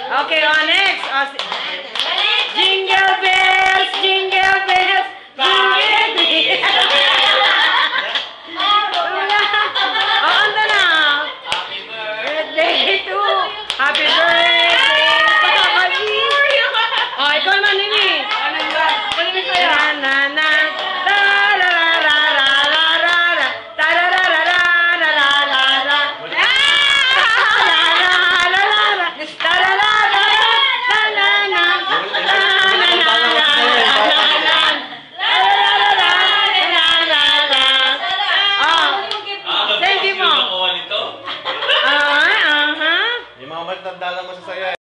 Okay, next. Jingle bells, jingle bells, jingle bells. Anda na. Happy birthday to. Happy birthday. Oh, ikaw naman, Mimi. Tandaan mo sa saya.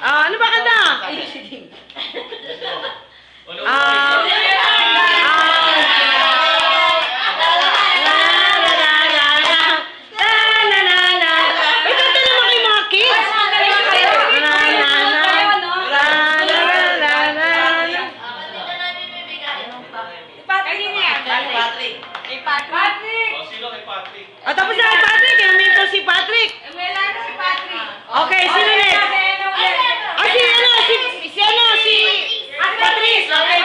Ano ba kanta? Tapos na kay Patrick, naminto si Patrick. Okay, sino next? Si Patrice. Okay.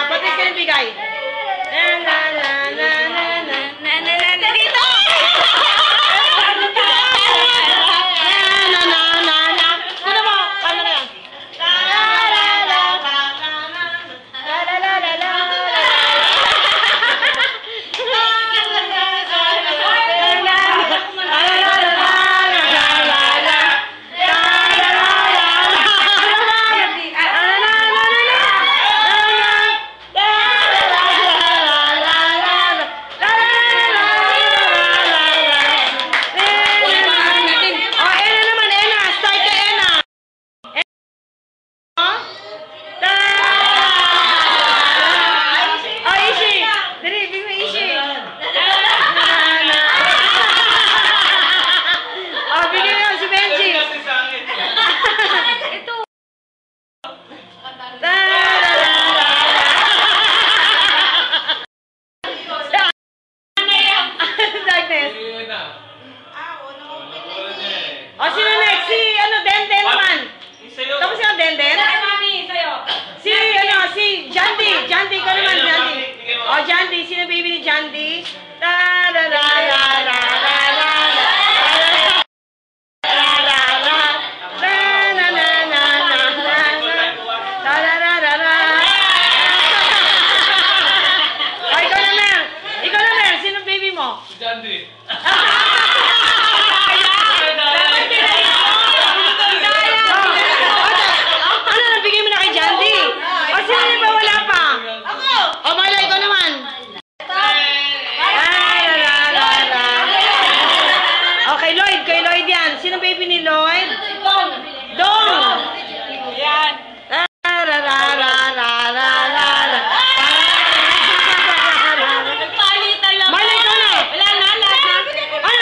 Patrice ka bigay. O, sino next? Si, Denden naman. Tapos si Denden? Si Jandy. Jandy ka naman, Jandy. O, Jandy. Sino baby ni Jandy? Ikaw naman. Sino baby mo? Si Jandy. Kay Lloyd yan. Sino baby ni Lloyd? Dong! Yan. Marley, ikaw na. Wala na, lahat na.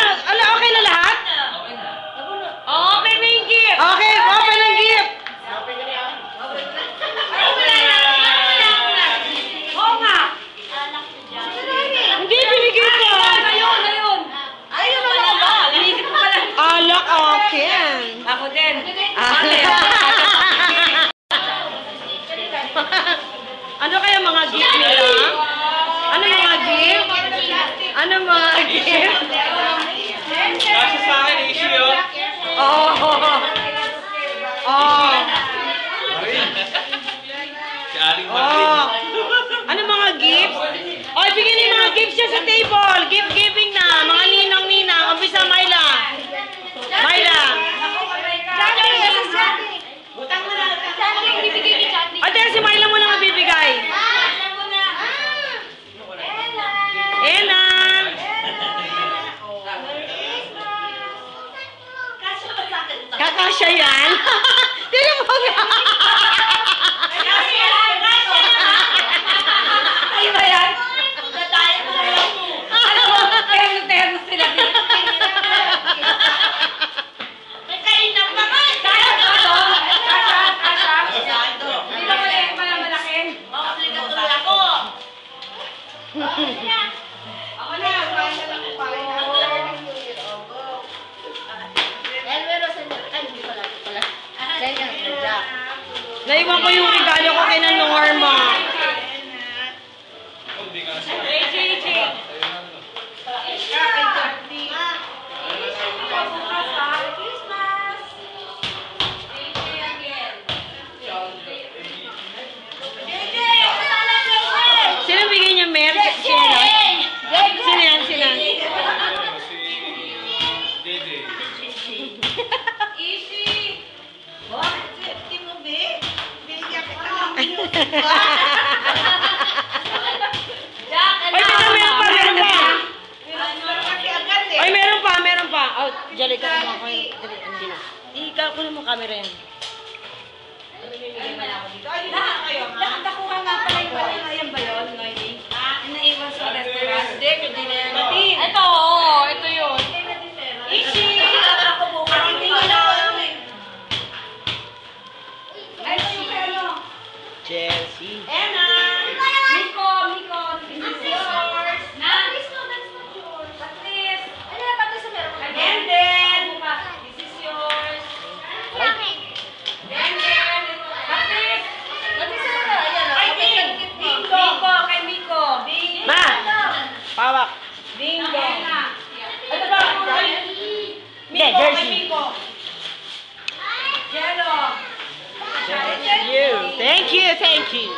kasya yan? Tignan mo nga. Ay ba yan? Ano mo? Terno sila. May kainam pa ka! Kaya ba ito? Kasha. Hindi na wala yung malakin. Obligator ako! Ako na. Naiwan ko yung regalo ko kay na Norma. Sino bigay niya, Mer? Sino yan? Sino yan? Ay, meron pa. Oh, dali ka naman ako. Hindi na. Ikaw ko naman camera yan. Nakuha nga pala yung ayan ba yun, Noy? Naiwan sa restaurant. Hindi na yan. Ito, ito yun. Ishi! Ako bukas. Hindi ko na ito yung kaya. Chelsea. Emma! Miko! This is yours. That's not yours. Patrice! Ano na Patrice sa meron? Denden! This is yours. Denden! Patrice! Patrice sa meron? Ayan o. Ay, Miko! Kay Miko. Ma! Pawak. Bingo! Ano ba? Hindi, jersey. Jello! Thank you.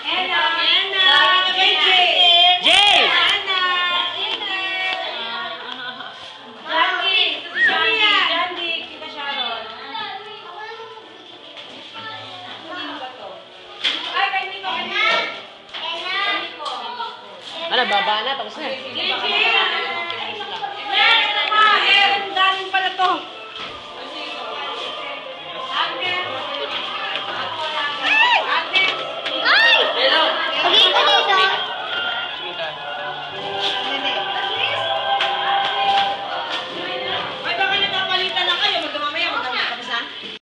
Anna! JJ!